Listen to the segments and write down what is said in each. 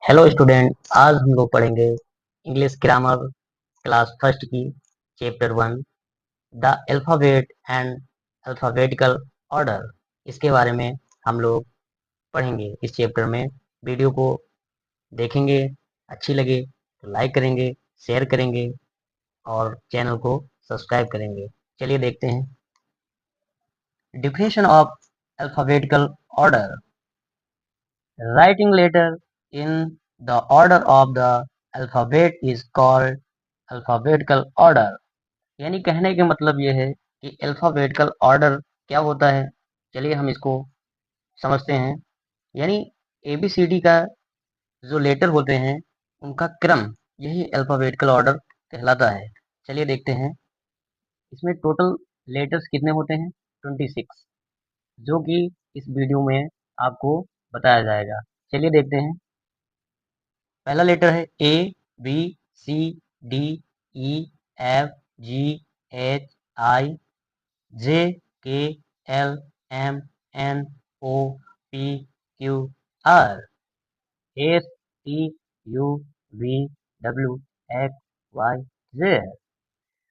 Hello student, आज हम लोग पढ़ेंगे इंग्लिश ग्रामर क्लास फर्स्ट की chapter 1 the alphabet and alphabetical order. इसके बारे में हम लोग पढ़ेंगे इस चैप्टर में। वीडियो को देखेंगे, अच्छी लगे तो लाइक करेंगे, शेयर करेंगे और चैनल को सब्सक्राइब करेंगे। चलिए देखते हैं। Definition of alphabetical order: writing letter in the order of the alphabet is called alphabetical order. यानी कहने के मतलब ये है कि अल्फ़ाबेटिकल ऑर्डर क्या होता है। चलिए हम इसको समझते हैं। यानी ABCD का जो लेटर होते हैं उनका क्रम, यही अल्फ़ाबेटिकल ऑर्डर कहलाता है। चलिए देखते हैं। इसमें टोटल लेटर्स कितने होते हैं? 26, जो कि इस वीडियो में आपको बताया जाएगा। चलिए देखते हैं। पहला लेटर है ABCDEFGHIJKLMNOPQR, ASTUVWXYZ।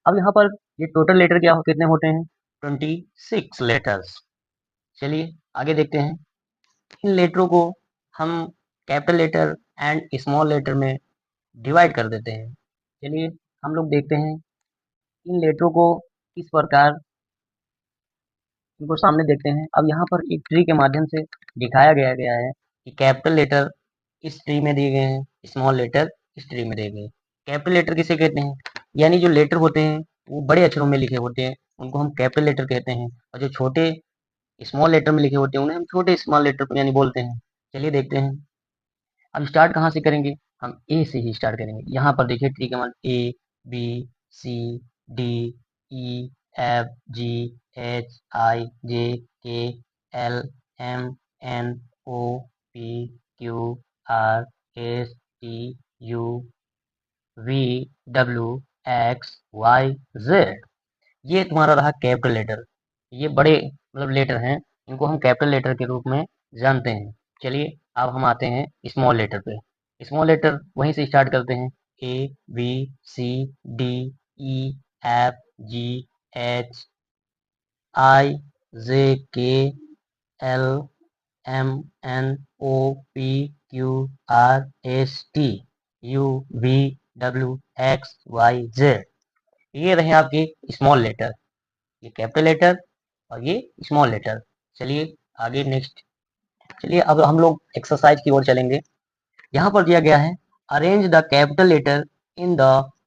अब यहाँ पर ये टोटल लेटर क्या कितने होते हैं? 26 लेटर्स। चलिए आगे देखते हैं। इन लेटरों को हम capital letter and small letter में डिवाइड कर देते हैं। चलिए हम लोग देखते हैं इन लेटरों को किस प्रकार, इनको सामने देखते हैं। अब यहाँ पर एक ट्री के माध्यम से दिखाया गया है कि कैपिटल लेटर इस ट्री में दिए गए हैं, स्मॉल लेटर इस ट्री में दिए गए हैं। कैपिटल लेटर किसे कहते हैं? यानी जो लेटर होते हैं वो बड़े अक्षरों में लिखे होते हैं, उनको हम कैपिटल लेटर कहते हैं। और जो छोटे स्मॉल लेटर में लिखे होते हैं उन्हें हम छोटे स्मॉल लेटर यानी बोलते हैं। चलिए देखते हैं। अब स्टार्ट कहाँ से करेंगे? हम ए से ही स्टार्ट करेंगे। यहाँ पर देखिए ट्री के मान ABCDEFGHIJKLMNOPQRSTUVWXYZ। ये तुम्हारा रहा कैपिटल लेटर। ये बड़े मतलब लेटर हैं, इनको हम कैपिटल लेटर के रूप में जानते हैं। चलिए अब हम आते हैं स्मॉल लेटर पे। स्मॉल लेटर वहीं से स्टार्ट करते हैं। ABCDEFGHIJKLMNOPQRSTUVWXYZ। ये रहे आपके स्मॉल लेटर, ये कैपिटल लेटर और ये स्मॉल लेटर। चलिए आगे नेक्स्ट। चलिए अब हम लोग एक्सरसाइज की ओर चलेंगे। यहाँ पर दिया गया है arrange the capital letter in the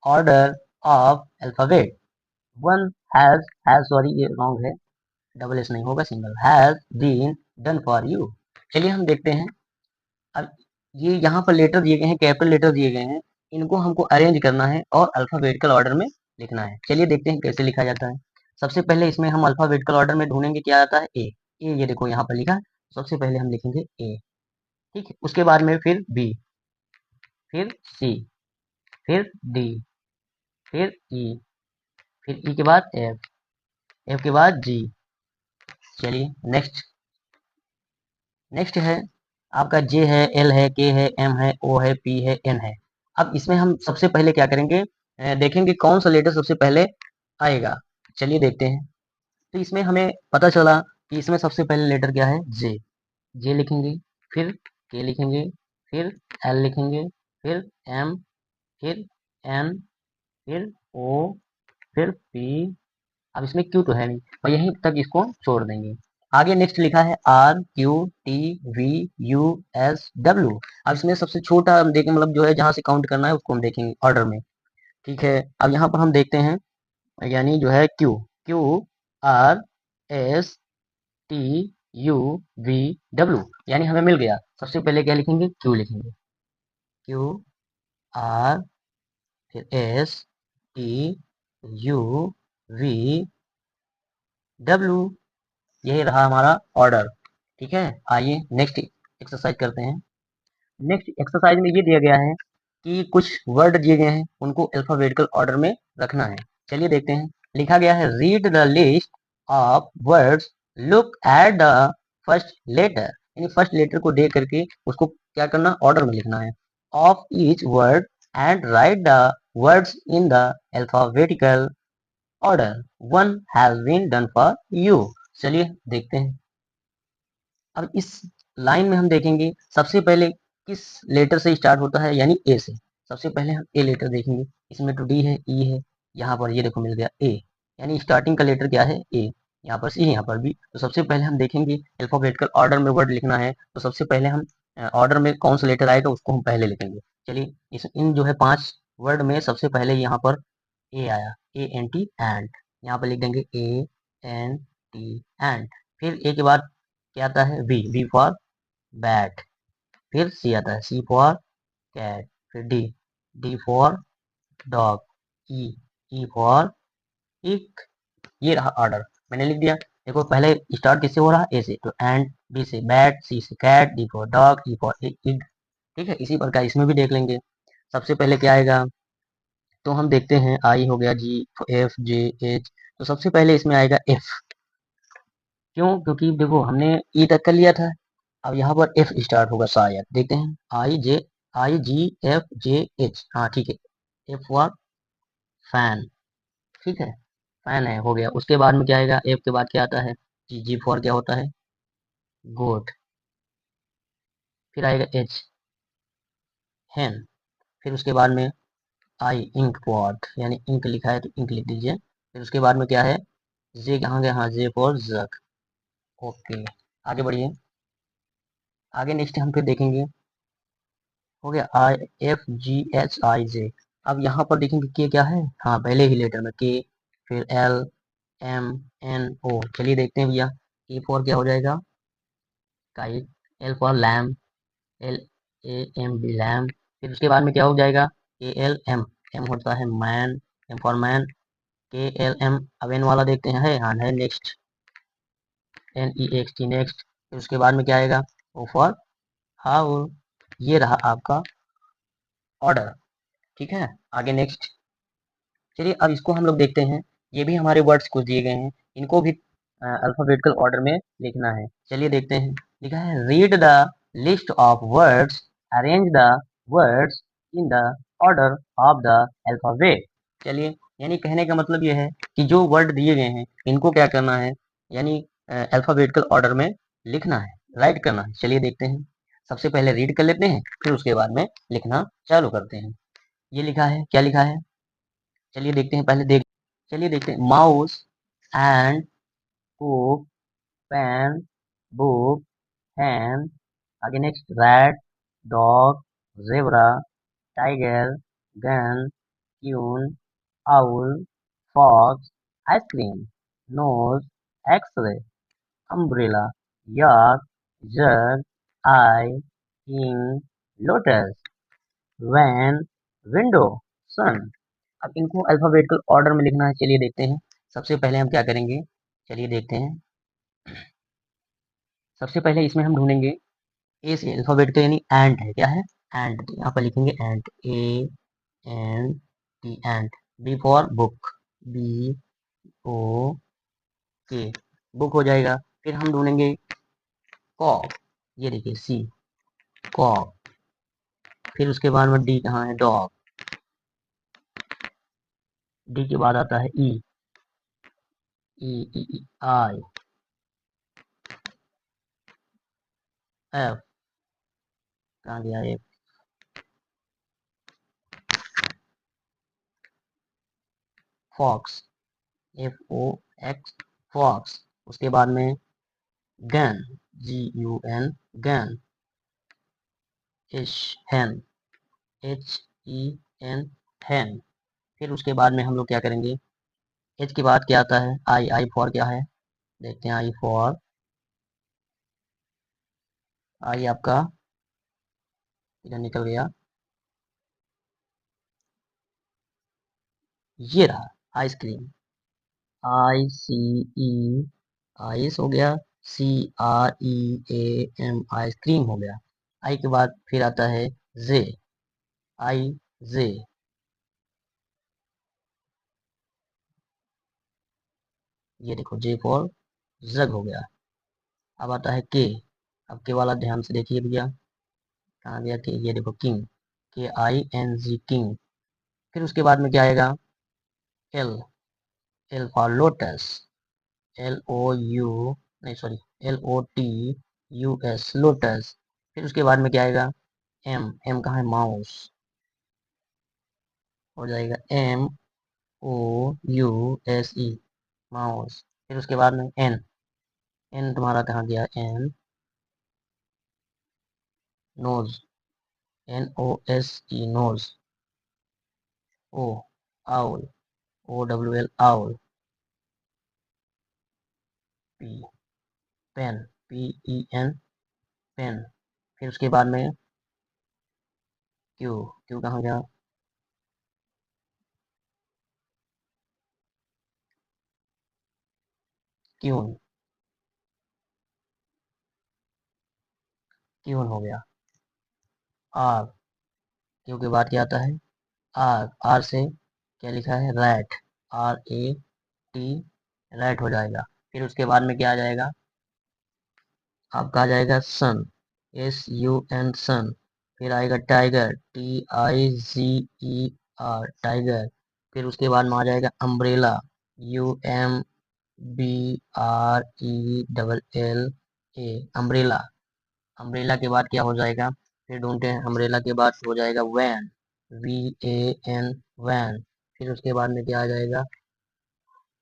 order of alphabet. One has sorry ये रॉन्ग है, डबल एस नहीं होगा, single has been done for you. चलिए हम देखते हैं। अब ये यहाँ पर लेटर दिए गए हैं, कैपिटल लेटर दिए गए हैं, इनको हमको अरेंज करना है और अल्फाबेटिकल ऑर्डर में लिखना है। चलिए देखते हैं कैसे लिखा जाता है। सबसे पहले इसमें हम अल्फाबेटिकल ऑर्डर में ढूंढेंगे क्या आता है? ए। ये देखो यहाँ पर लिखा है। सबसे पहले हम लिखेंगे ए, ठीक है। उसके बाद में फिर बी, फिर सी, फिर डी, फिर ई, फिर ई के बाद एफ, एफ के बाद जी। चलिए नेक्स्ट। नेक्स्ट है आपका जे है, एल है, के है, एम है, ओ है, पी है, एन है। अब इसमें हम सबसे पहले क्या करेंगे? देखेंगे कौन सा लेटर सबसे पहले आएगा। चलिए देखते हैं। तो इसमें हमें पता चला कि इसमें सबसे पहले लेटर क्या है? जे। जे लिखेंगे, फिर के लिखेंगे, फिर एल लिखेंगे, फिर एम, फिर एन, फिर ओ, फिर पी। अब इसमें क्यू तो है नहीं और यहीं तक इसको छोड़ देंगे। आगे नेक्स्ट लिखा है RQTVUSW। अब इसमें सबसे छोटा हम देखें, मतलब जो है जहां से काउंट करना है उसको हम देखेंगे ऑर्डर में, ठीक है। अब यहाँ पर हम देखते हैं, यानी जो है क्यू, QRSTUVW, यानी हमें मिल गया। सबसे पहले क्या लिखेंगे? क्यू लिखेंगे। QR, फिर STUVW। यही रहा हमारा ऑर्डर, ठीक है। आइए नेक्स्ट एक्सरसाइज करते हैं। नेक्स्ट एक्सरसाइज में ये दिया गया है कि कुछ वर्ड दिए गए हैं, उनको अल्फाबेटिकल ऑर्डर में रखना है। चलिए देखते हैं। लिखा गया है read the list of words, look at the first letter. यानी फर्स्ट लेटर को देख करके उसको क्या करना? ऑर्डर में लिखना है। of each word and write the words in the alphabetical order. One has been done for you. चलिए देखते हैं। अब इस लाइन में हम देखेंगे सबसे पहले किस लेटर से स्टार्ट होता है, यानी ए से। सबसे पहले हम ए लेटर देखेंगे। इसमें तो डी है, ई है, यहाँ पर ये देखो मिल गया ए, यानी स्टार्टिंग का लेटर क्या है, ए। यहाँ पर सी, यहाँ पर बी। तो सबसे पहले हम देखेंगे अल्फाबेटिकल ऑर्डर में वर्ड लिखना है, तो सबसे पहले हम ऑर्डर में कौन सा लेटर आएगा उसको हम पहले लिखेंगे। चलिए इस इन जो है 5 वर्ड में सबसे पहले यहाँ पर ए आया, ए एन टी एंड। यहाँ पर लिख देंगे ए एन टी एंड। फिर ए के बाद क्या आता है, बी, बी फॉर बैट। फिर सी आता है, सी फॉर कैट। फिर D, D for dog. E, E for इक। ये रहा ऑर्डर, मैंने लिख दिया। देखो पहले स्टार्ट किससे हो रहा है, ए से, तो एंड, बी से बैट, सी से cat, D for dog, E for egg. ठीक है, इसी प्रकार इसमें भी देख लेंगे। सबसे पहले क्या आएगा, तो हम देखते हैं आई हो गया, जी, एफ, जे, एच। तो सबसे पहले इसमें आएगा एफ। क्यों, क्योंकि देखो हमने ई तक कर लिया था, अब यहाँ पर एफ स्टार्ट होगा शायद, देखते हैं। आई जी एफ जे एच, हाँ ठीक है। एफ फॉर फैन, ठीक है, फैन है, हो गया। उसके बाद में क्या आएगा, एफ के बाद क्या आता है, जी, जी फॉर क्या होता है, गोट। फिर आएगा एच, हैन। फिर उसके बाद में आई, इंक पॉट, यानी इंक लिखा है तो इंक लिख दीजिए। फिर उसके बाद में क्या है, जे कहाँ गया, हाँ, जे फॉर जक। ओके, आगे बढ़िए। आगे नेक्स्ट हम फिर देखेंगे, हो गया आई, एफ जी एच आई जे। अब यहाँ पर देखेंगे के क्या है, हाँ पहले ही लेटर में के। फिर एल एम एन ओ। चलिए देखते हैं भैया, ए फॉर क्या हो जाएगा, kite. L for lamb, L A M B lamb. फिर उसके बाद में क्या हो जाएगा, ए एल एम, एम होता है man, M for man. K L M, अब एन वाला देखते हैं, है हाँ है, next, N E X T, next. फिर उसके बाद में क्या आएगा, ओ फॉर हाउ। ये रहा आपका ऑर्डर, ठीक है। आगे नेक्स्ट, चलिए अब इसको हम लोग देखते हैं। ये भी हमारे वर्ड्स कुछ दिए गए हैं, इनको भी अल्फाबेटिकल ऑर्डर में लिखना है। चलिए देखते हैं, लिखा है read the list of words, arrange the words in the order of the alphabet. चलिए, यानी कहने का मतलब ये है कि जो वर्ड दिए गए हैं इनको क्या करना है, यानी अल्फाबेटिकल ऑर्डर में लिखना है, राइट करना है। चलिए देखते हैं, सबसे पहले रीड कर लेते हैं, फिर उसके बाद में लिखना चालू करते हैं। ये लिखा है, क्या लिखा है, चलिए देखते हैं, चलिए देखते हैं, mouse and cook, pen, book, hen. आगे next, rat, dog, zebra, tiger, gun, queen, owl, fox, ice cream, nose, X ray, umbrella, yak, jug, eye, king, lotus, van, window, sun. अब इनको अल्फाबेटिकल ऑर्डर में लिखना है। चलिए देखते हैं, सबसे पहले हम क्या करेंगे, चलिए देखते हैं। सबसे पहले इसमें हम ढूंढेंगे ए से, अल्फाबेटिकल यानी एंड है, क्या है, एंड। तो यहाँ पर लिखेंगे and, A N T and. B for book, B O K, book हो जाएगा। फिर हम ढूंढेंगे कॉक, ये देखिए सी, कॉक। फिर उसके बाद में डी कहाँ है, डॉग। डी के बाद आता है ई, ई ई ई आई, एफ, कहाँ गया F, fox, F O X, fox. उसके बाद में gun, G U N, gun. H, hen, H E N, hen. फिर उसके बाद में हम लोग क्या करेंगे, एच के बाद क्या आता है, आई, आई फॉर क्या है, देखते हैं। आई फॉर, आई आपका इधर निकल गया, ये रहा आइसक्रीम, आई सी ई, आइस हो गया, C R E A M, ice cream हो गया। आई के बाद फिर आता है जे, आई जे, ये देखो जे फॉर जग हो गया। अब आता है के, अब के वाला ध्यान से देखिए भैया, कहाँ गया के, ये देखो किंग। KING king. फिर उसके बाद में क्या आएगा, L, L for lotus, LOU, नहीं सॉरी, LOTUS लोटस। फिर उसके बाद में क्या आएगा, M, M कहाँ है, माउस, हो जाएगा MOUSE माउस। फिर उसके बाद में N, N तुम्हारा कहाँ गया, N, nose, NOSE nose. O, owl, OWL owl. P, pen, PEN pen. फिर उसके बाद में Q, Q कहाँ गया, क्यून, क्यून हो गया। R, Q के बाद क्या आता है, R, R से क्या लिखा है, रैट, RAT, रैट हो जाएगा। फिर उसके बाद में क्या आ जाएगा, आपका आ जाएगा सन, SUN सन। फिर आएगा टाइगर, TIGER टाइगर। फिर उसके बाद में आ जाएगा अम्ब्रेला, UMBRELLA अम्ब्रेला। अम्ब्रेला के बाद क्या हो जाएगा, फिर ढूंढते हैं, अम्ब्रेला के बाद हो जाएगा वैन, VAN वैन। फिर उसके बाद में क्या आ जाएगा,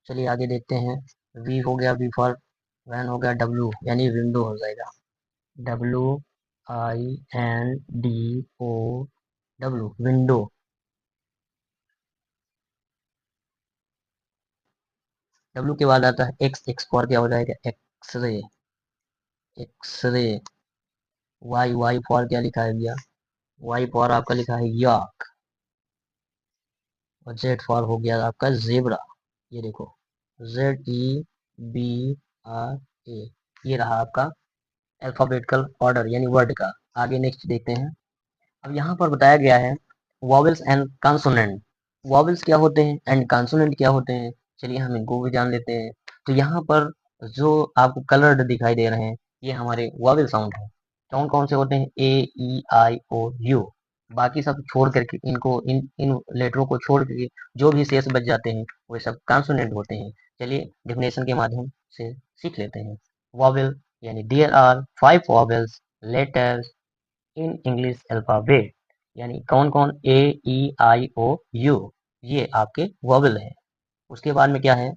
चलिए आगे देखते हैं। V हो गया, V फॉर वैन हो गया, W यानी विंडो हो जाएगा, WINDO विंडो। W के बाद आता है X, X फॉर क्या हो जाएगा, एक्सरे, एक्सरे। Y फॉर क्या लिखा है भैया, Y फॉर आपका लिखा है यॉक। और Z फॉर हो गया आपका जेब्रा, ये देखो, ZEBRA। ये रहा आपका अल्फाबेटिकल ऑर्डर यानी वर्ड का। आगे नेक्स्ट देखते हैं। अब यहाँ पर बताया गया है वॉवेल्स एंड कॉन्सोनेंट। वॉवेल्स क्या होते हैं एंड कॉन्सोनेंट क्या होते हैं, चलिए हम इनको भी जान लेते हैं। तो यहाँ पर जो आपको कलर्ड दिखाई दे रहे हैं, ये हमारे वॉवेल साउंड है। कौन कौन से होते हैं, A E I O U। बाकी सब छोड़ करके, इनको इन इन लेटरों को छोड़ करके जो भी शेष बच जाते हैं वे सब कॉन्सोनेंट होते हैं। चलिए डेफिनेशन के माध्यम से सीख लेते हैं। वॉवेल यानी there are 5 vowels letters in English alphabet, यानी कौन कौन, A E I O U, ये आपके वॉवेल है। उसके बाद में क्या है,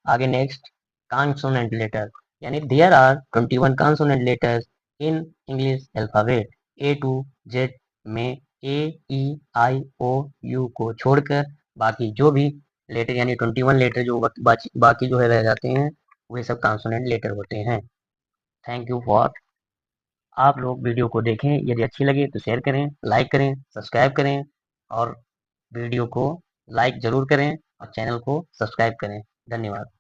आगे नेक्स्ट कॉन्सोनेंट लेटर, यानी there are 21 consonant letters in English alphabet, A to Z में A E I O U को छोड़कर बाकी जो भी लेटर यानी 21 लेटर जो बाकी जो है रह जाते हैं, वे सब कॉन्सोनेंट लेटर होते हैं। थैंक यू फॉर, आप लोग वीडियो को देखें, यदि अच्छी लगे तो शेयर करें, लाइक करें, सब्सक्राइब करें, और वीडियो को लाइक जरूर करें और चैनल को सब्सक्राइब करें। धन्यवाद।